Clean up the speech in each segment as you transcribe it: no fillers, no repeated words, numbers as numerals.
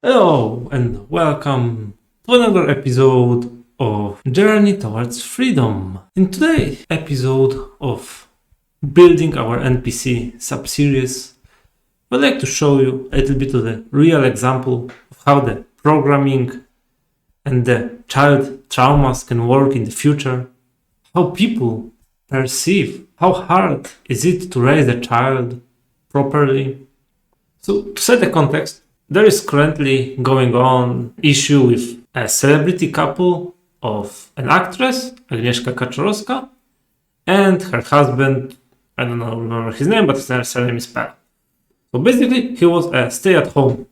Hello and welcome to another episode of Journey Towards Freedom. In today's episode of Building Our NPC sub-series, I'd like to show you a little bit of the real example of how the programming and the child traumas can work in the future, how people perceive, how hard is it to raise a child properly. So to set the context, there is currently going on issue with a celebrity couple of an actress, Agnieszka Kaczorowska, and her husband, I don't know, remember his name, but his surname is Pel. So basically, he was a stay-at-home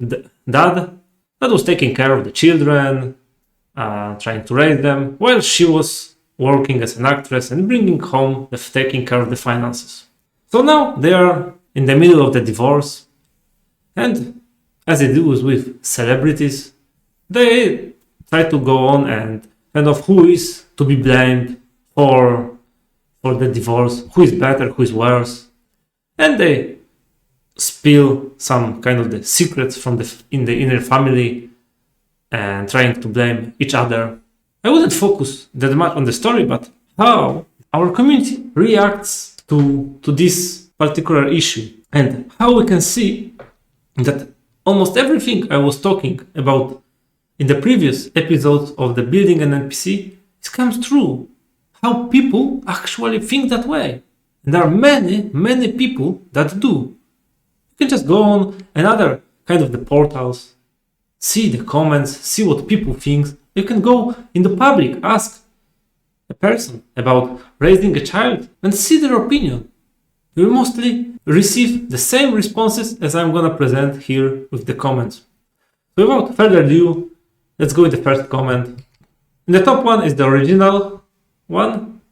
dad that was taking care of the children, trying to raise them, while she was working as an actress and bringing home, taking care of the finances. So now they are in the middle of the divorce, and as it is with celebrities, they try to go on and kind of who is to be blamed for the divorce, who is better, who is worse, and they spill some kind of the secrets from in the inner family and trying to blame each other. I wouldn't focus that much on the story, but how our community reacts to this particular issue and how we can see that almost everything I was talking about in the previous episodes of the Building an NPC comes true. How people actually think that way. And there are many people that do. You can just go on another kind of the portals, see the comments, see what people think. You can go in the public, ask a person about raising a child and see their opinion. You will mostly receive the same responses as I'm gonna present here with the comments. So without further ado, let's go with the first comment. In the top one is the original one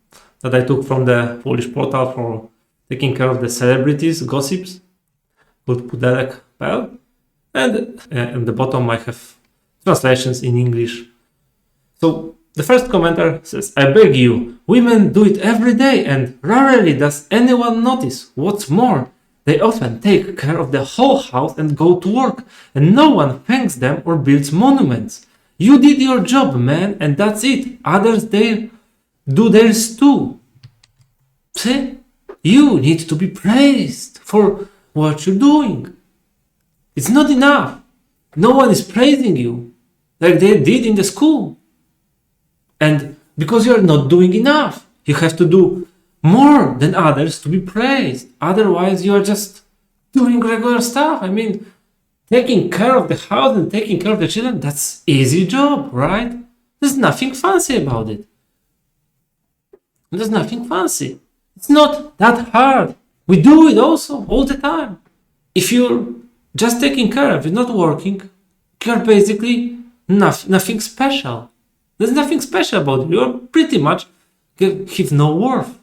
that I took from the Polish portal for taking care of the celebrities gossips called pudelek.pl, and in the bottom I have translations in English. So the first commenter says, I beg you, women do it every day and rarely does anyone notice. What's more, they often take care of the whole house and go to work, and no one thanks them or builds monuments. You did your job, man, and that's it. Others, they do theirs too. See? You need to be praised for what you're doing. It's not enough. No one is praising you like they did in the school. And because you're not doing enough, you have to do more than others to be praised. Otherwise, you're just doing regular stuff. I mean, taking care of the house and taking care of the children, that's easy job, right? There's nothing fancy about it. There's nothing fancy. It's not that hard. We do it also all the time. If you're just taking care of it, not working, you're basically nothing special. There's nothing special about it. You're pretty much have no worth.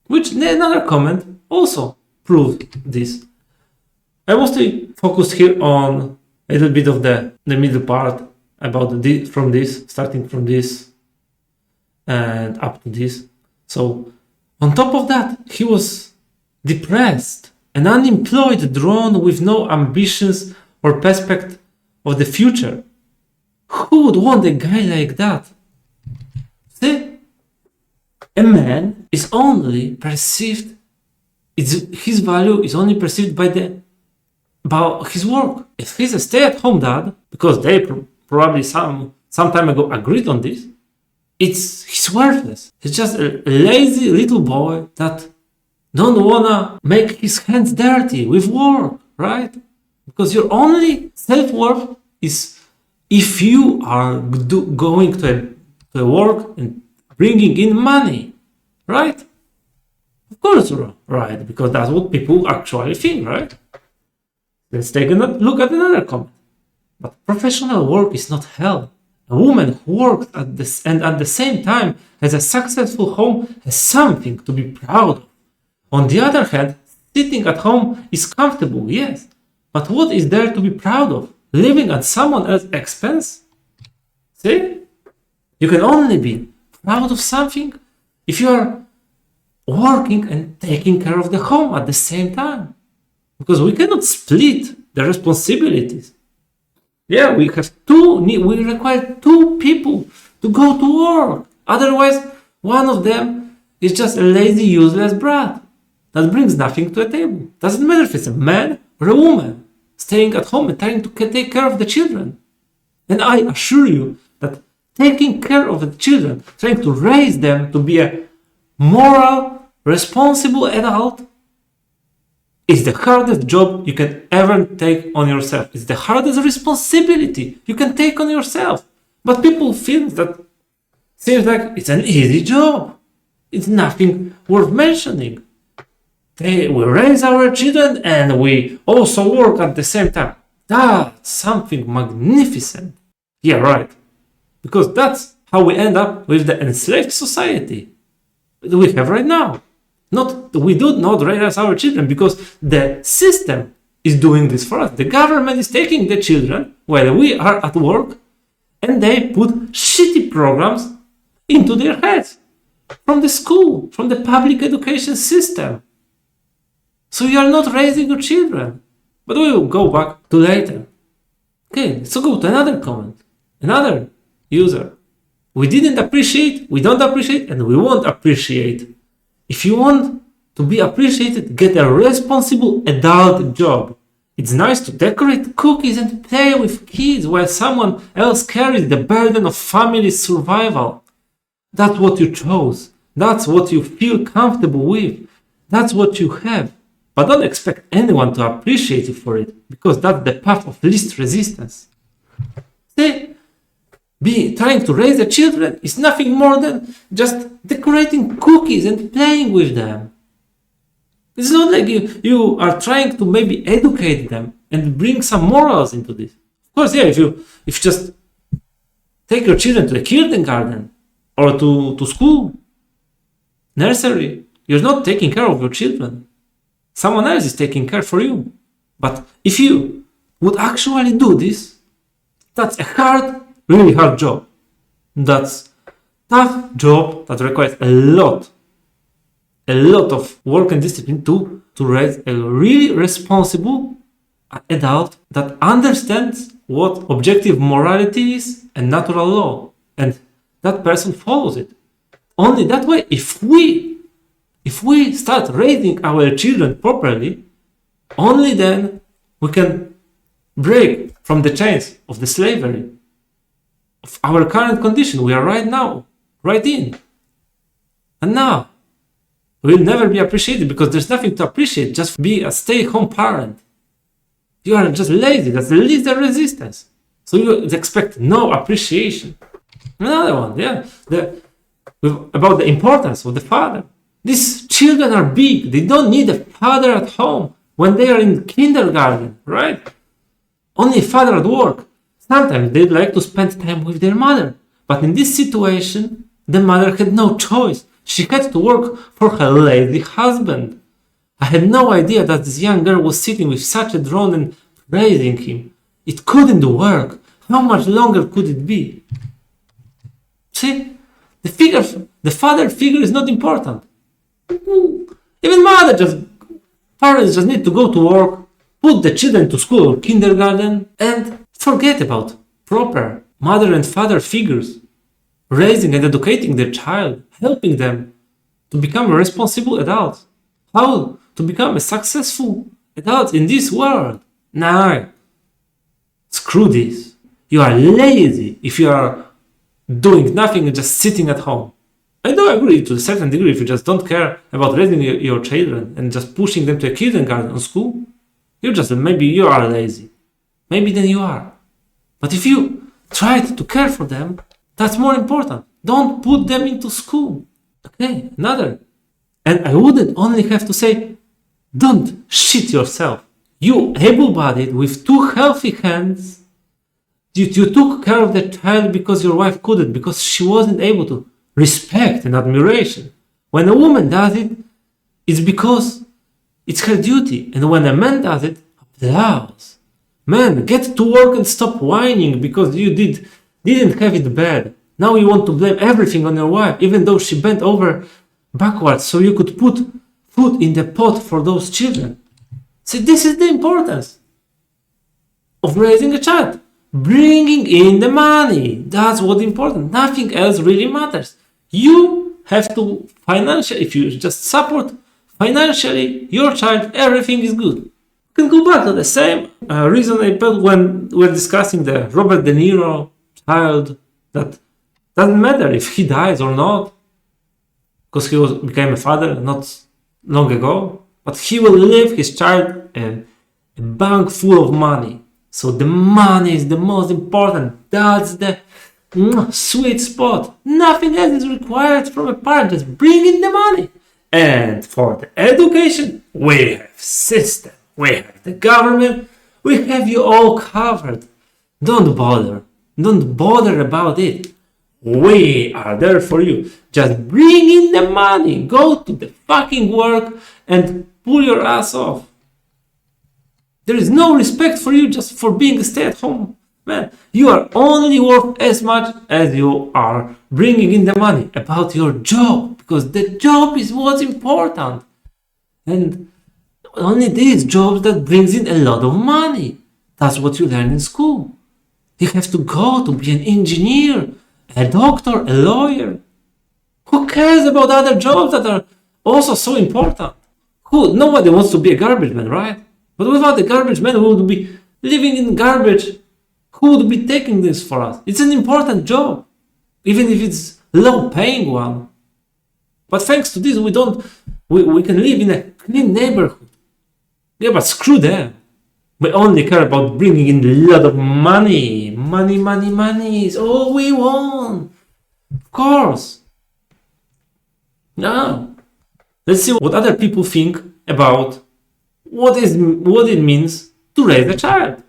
Which another comment also proved this. I mostly focused here on a little bit of the middle part about starting from this and up to this. So on top of that, he was depressed, an unemployed drone with no ambitions or perspective of the future. Who would want a guy like that? See? A man is only perceived, his value is only perceived about his work. If he's a stay-at-home dad, because they probably some time ago agreed on this, he's worthless. He's just a lazy little boy that don't wanna make his hands dirty with work, right? Because your only self-worth is if you are going to work and bringing in money, right? Of course, right, because that's what people actually think, right? Let's take a look at another comment. But professional work is not hell. A woman who works at the same time has a successful home has something to be proud of. On the other hand, sitting at home is comfortable, yes, but what is there to be proud of? Living at someone else's expense? See? You can only be proud of something if you are working and taking care of the home at the same time. Because we cannot split the responsibilities. Yeah, we require two people to go to work. Otherwise, one of them is just a lazy, useless brat that brings nothing to the table. Doesn't matter if it's a man or a woman staying at home and trying to take care of the children. And I assure you that taking care of the children, trying to raise them to be a moral, responsible adult, is the hardest job you can ever take on yourself. It's the hardest responsibility you can take on yourself. But people feel that seems like it's an easy job. It's nothing worth mentioning. We raise our children and we also work at the same time. That's something magnificent. Yeah, right. Because that's how we end up with the enslaved society that we have right now. We do not raise our children because the system is doing this for us. The government is taking the children while we are at work and they put shitty programs into their heads from the school, from the public education system. So you are not raising your children. But we will go back to later. Okay, so go to another comment. Another user. We didn't appreciate, we don't appreciate, and we won't appreciate. If you want to be appreciated, get a responsible adult job. It's nice to decorate cookies and play with kids while someone else carries the burden of family survival. That's what you chose. That's what you feel comfortable with. That's what you have. But don't expect anyone to appreciate you for it, because that's the path of least resistance. Trying to raise the children is nothing more than just decorating cookies and playing with them. It's not like you are trying to maybe educate them and bring some morals into this. Of course, yeah, if you just take your children to the kindergarten or to school, nursery, you're not taking care of your children. Someone else is taking care for you. But if you would actually do this, that's a really hard job. That's tough job that requires a lot of work and discipline to raise a really responsible adult that understands what objective morality is and natural law, and that person follows it. Only that way, if we start raising our children properly, only then we can break from the chains of the slavery of our current condition we are right in. And now, we'll never be appreciated because there's nothing to appreciate. Just be a stay-at-home parent. You are just lazy. That's the least resistance. So you expect no appreciation. Another one, yeah, about the importance of the father. These children are big. They don't need a father at home when they are in kindergarten, right? Only a father at work. Sometimes they'd like to spend time with their mother. But in this situation, the mother had no choice. She had to work for her lazy husband. I had no idea that this young girl was sitting with such a drone and praising him. It couldn't work. How much longer could it be? See, the father figure is not important. Even parents just need to go to work, put the children to school or kindergarten, and forget about proper mother and father figures, raising and educating their child, helping them to become a responsible adult, how to become a successful adult in this world. Nah, screw this. You are lazy if you are doing nothing and just sitting at home. I do agree to a certain degree if you just don't care about raising your children and just pushing them to a kindergarten or school. Maybe you are lazy. Maybe then you are. But if you tried to care for them, that's more important. Don't put them into school. Okay, another. And I wouldn't only have to say, don't shit yourself. You able-bodied with two healthy hands, you took care of the child because your wife couldn't, because she wasn't able to. Respect and admiration. When a woman does it, it's because it's her duty. And when a man does it, applause. Man, get to work and stop whining because you didn't have it bad. Now you want to blame everything on your wife, even though she bent over backwards so you could put food in the pot for those children. See, this is the importance of raising a child. bringing in the money. That's what's important. Nothing else really matters. You have to financially, if you just support financially your child, everything is good. You can go back to the same reason I put when we're discussing the Robert De Niro child, that doesn't matter if he dies or not, because he became a father not long ago, but he will leave his child a bank full of money. So the money is the most important. That's the sweet spot. Nothing else is required from a parent. Just bring in the money. And for the education, we have system. We have the government. We have you all covered. Don't bother. Don't bother about it. We are there for you. Just bring in the money. Go to the fucking work and pull your ass off. There is no respect for you just for being a stay-at-home man. You are only worth as much as you are bringing in the money about your job, because the job is what's important. And only these jobs that brings in a lot of money. That's what you learn in school. You have to go to be an engineer, a doctor, a lawyer. Who cares about other jobs that are also so important? Nobody wants to be a garbage man, right? But without the garbage man, who would be living in garbage? Who would be taking this for us? It's an important job, even if it's low-paying one. But thanks to this, we can live in a clean neighborhood. Yeah, but screw them. We only care about bringing in a lot of money. Money is all we want. Of course. Now, let's see what other people think about what it means to raise a child.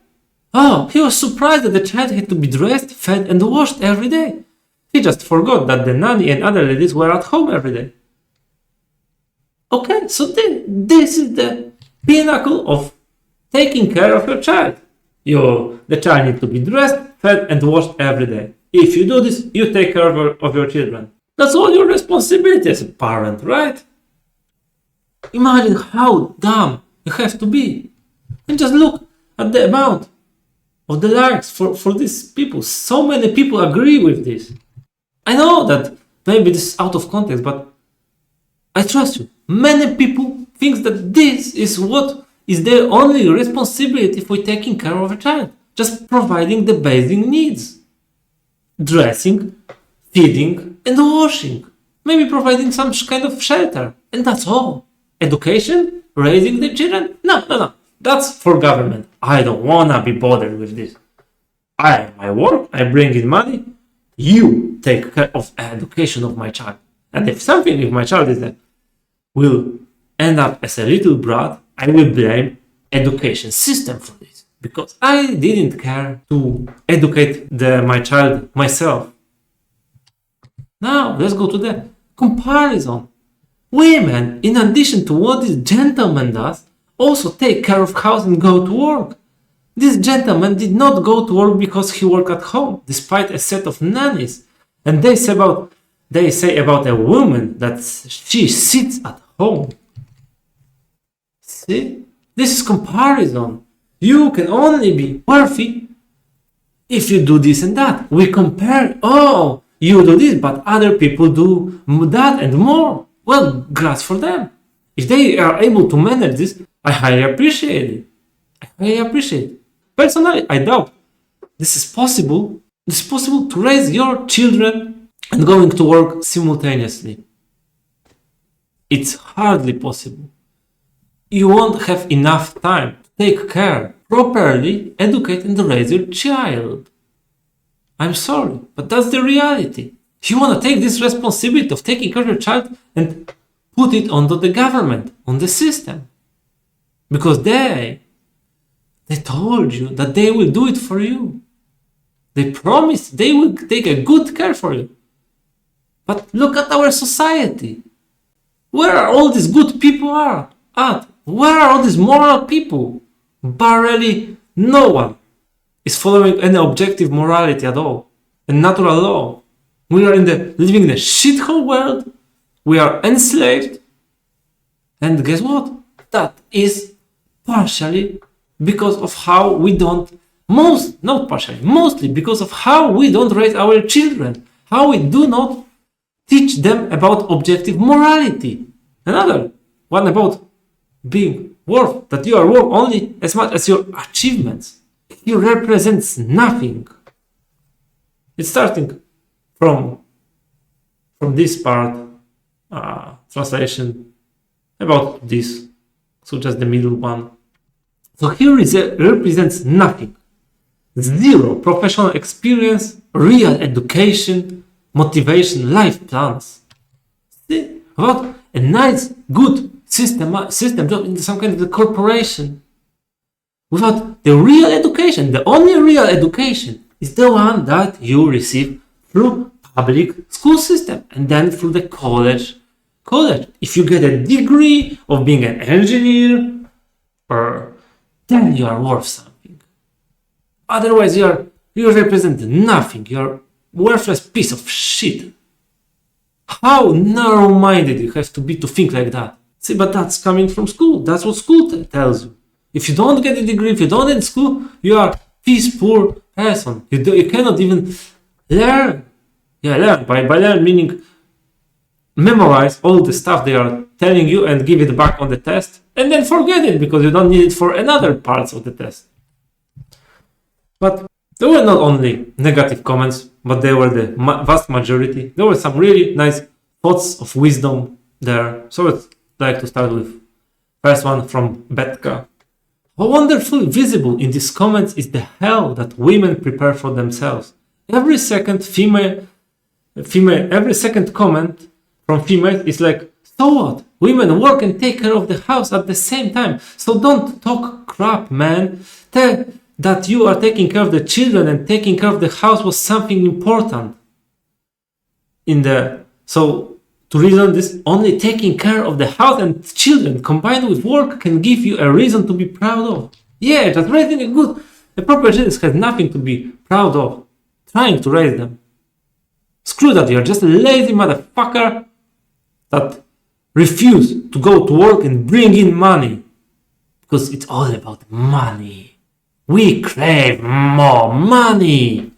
Oh, he was surprised that the child had to be dressed, fed, and washed every day. He just forgot that the nanny and other ladies were at home every day. Okay, so this is the pinnacle of taking care of your child. The child needs to be dressed, fed, and washed every day. If you do this, you take care of your children. That's all your responsibility as a parent, right? Imagine how dumb you have to be. And just look at the amount of the likes for these people. So many people agree with this. I know that maybe this is out of context, but I trust you. Many people think that this is what is their only responsibility for taking care of a child. Just providing the basic needs. Dressing, feeding, and washing. Maybe providing some kind of shelter. And that's all. Education? Raising the children? No. That's for government. I don't wanna be bothered with this. I have my work, I bring in money. You take care of education of my child. And if my child will end up as a little brat, I will blame education system for this. Because I didn't care to educate my child myself. Now, let's go to the comparison. Women, in addition to what this gentleman does, also take care of house and go to work. This gentleman did not go to work because he worked at home, despite a set of nannies. And they say about a woman that she sits at home. See? This is comparison. You can only be worthy if you do this and that. We compare, you do this, but other people do that and more. Well, grass for them. If they are able to manage this, I highly appreciate it. Personally, I doubt this is possible. It's possible to raise your children and going to work simultaneously. It's hardly possible. You won't have enough time to take care, properly educate and raise your child. I'm sorry, but that's the reality. You want to take this responsibility of taking care of your child and put it onto the government, on the system. Because they told you that they will do it for you. They promised they will take a good care for you. But look at our society. Where are all these good people at? Where are all these moral people? Barely no one is following any objective morality at all. And natural law. We are living in a shithole world. We are enslaved. And guess what? That is partially because of how we don't not partially, mostly because of how we don't raise our children, how we do not teach them about objective morality. Another one about being worth, that you are worth only as much as your achievements. You represents nothing. It's starting from this part, translation about this, so just the middle one. So here represents nothing. Zero professional experience, real education, motivation, life plans. See? About a nice, good system job in some kind of a corporation. Without the real education, the only real education is the one that you receive through public school system and then through the college. If you get a degree of being an engineer, then you are worth something. Otherwise, you represent nothing. You're a worthless piece of shit. How narrow-minded you have to be to think like that. See, but that's coming from school. That's what school tells you. If you don't get a degree, if you don't get school, you are a piece poor person. You cannot even learn. Yeah, learn. By learn meaning memorize all the stuff they are telling you and give it back on the test, and then forget it because you don't need it for another parts of the test. But there were not only negative comments, but they were the vast majority. There were some really nice thoughts of wisdom there. So I'd like to start with first one from Betka. How wonderfully visible in these comments is the hell that women prepare for themselves. Every second every second comment from females is like, so what? Women work and take care of the house at the same time. So don't talk crap, man. Tell that you are taking care of the children and taking care of the house was something important. So to reason this, only taking care of the house and children combined with work can give you a reason to be proud of. Yeah, just raising a proper genius has nothing to be proud of. Trying to raise them. Screw that, you're just a lazy motherfucker that refuse to go to work and bring in money. Because it's all about money. We crave more money.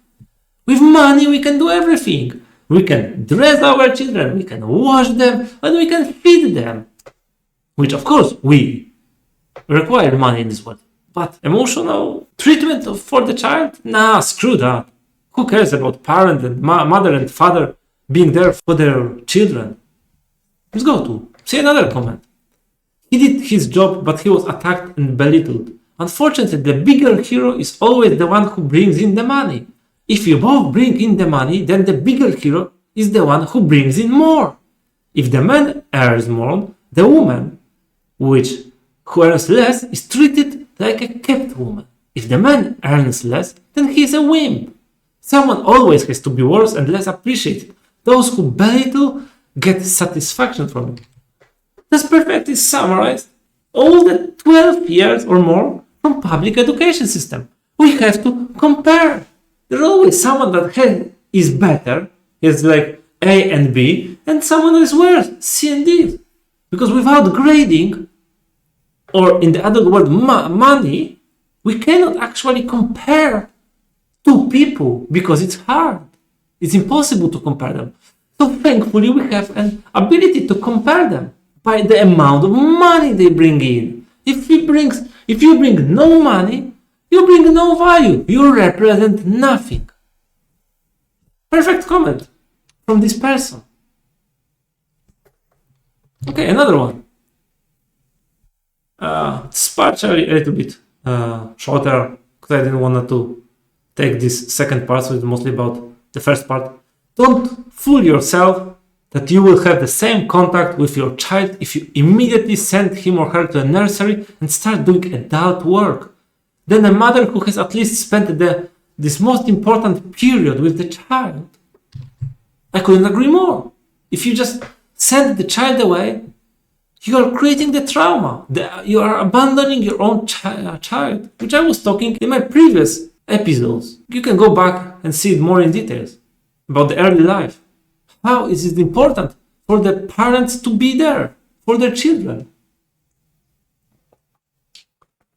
With money we can do everything. We can dress our children, we can wash them, and we can feed them. Which of course we require money in this world. But emotional treatment for the child? Nah, screw that. Who cares about parent and mother and father being there for their children? Let's go to see another comment. He did his job, but he was attacked and belittled. Unfortunately, the bigger hero is always the one who brings in the money. If you both bring in the money, then the bigger hero is the one who brings in more. If the man earns more, the woman, who earns less, is treated like a kept woman. If the man earns less, then he is a wimp. Someone always has to be worse and less appreciated. Those who belittle get satisfaction from it. That's perfectly summarized all the 12 years or more from public education system. We have to compare. There's always someone that is better, is like A and B, and someone is worse, C and D. Because without grading, or in the other word, money, we cannot actually compare two people because it's hard. It's impossible to compare them. So thankfully we have an ability to compare them by the amount of money they bring in. If you bring no money, you bring no value. You represent nothing. Perfect comment from this person. Okay, another one. It's partially a little bit shorter because I didn't want to take this second part, so it's mostly about the first part. Don't fool yourself that you will have the same contact with your child if you immediately send him or her to a nursery and start doing adult work. Then a mother who has at least spent this most important period with the child. I couldn't agree more. If you just send the child away, you are creating the trauma. You are abandoning your own child, which I was talking in my previous episodes. You can go back and see it more in details about the early life. How is it important for the parents to be there for their children?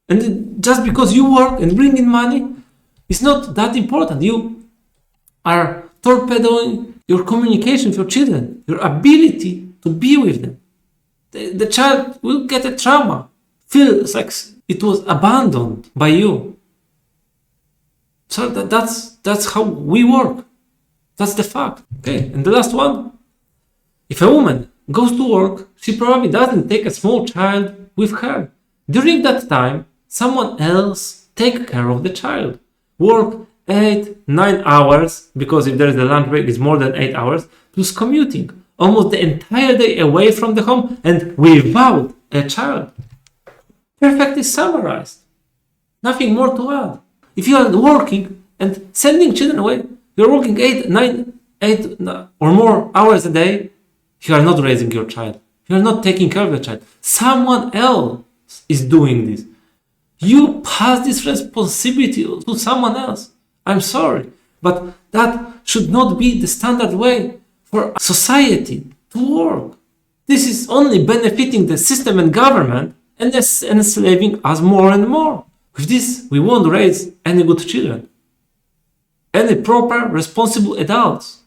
And just because you work and bring in money, It's not that important. You are torpedoing your communication with your children, your ability to be with them. The child will get a trauma, feels like it was abandoned by you. So that's how we work. That's the fact. Okay, and the last one. If a woman goes to work, she probably doesn't take a small child with her. During that time, someone else takes care of the child. Work 8-9 hours, because if there is a lunch break, it's more than 8 hours, plus commuting. Almost the entire day away from the home and without a child. Perfectly summarized. Nothing more to add. If you are working and sending children away, you're working 8 or more hours a day, you are not raising your child. You are not taking care of your child. Someone else is doing this. You pass this responsibility to someone else. I'm sorry, but that should not be the standard way for society to work. This is only benefiting the system and government and enslaving us more and more. With this, we won't raise any good children. Any proper, responsible adults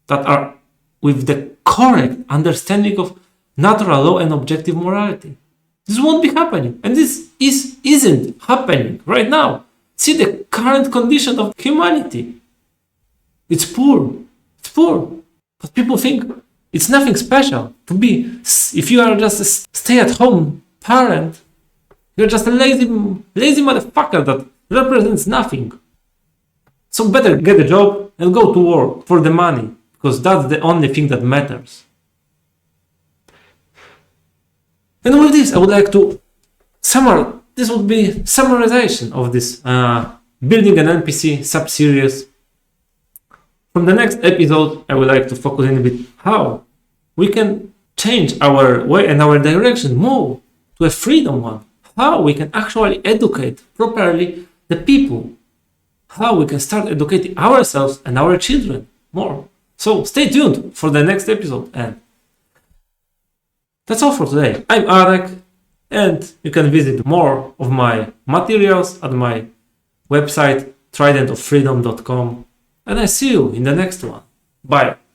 that are with the correct understanding of natural law and objective morality. This won't be happening. And this isn't happening right now. See the current condition of humanity. It's poor. It's poor. But people think it's nothing special to be, if you are just a stay-at-home parent, you're just a lazy motherfucker that represents nothing. So better get a job and go to work for the money, because that's the only thing that matters. And with this, I would like to this would be summarization of this Building an NPC sub-series. From the next episode, I would like to focus in a bit how we can change our way and our direction more to a freedom one. How we can actually educate properly the people. How we can start educating ourselves and our children more. So stay tuned for the next episode. And that's all for today. I'm Arek, and you can visit more of my materials at my website tridentoffreedom.com, and I see you in the next one. Bye.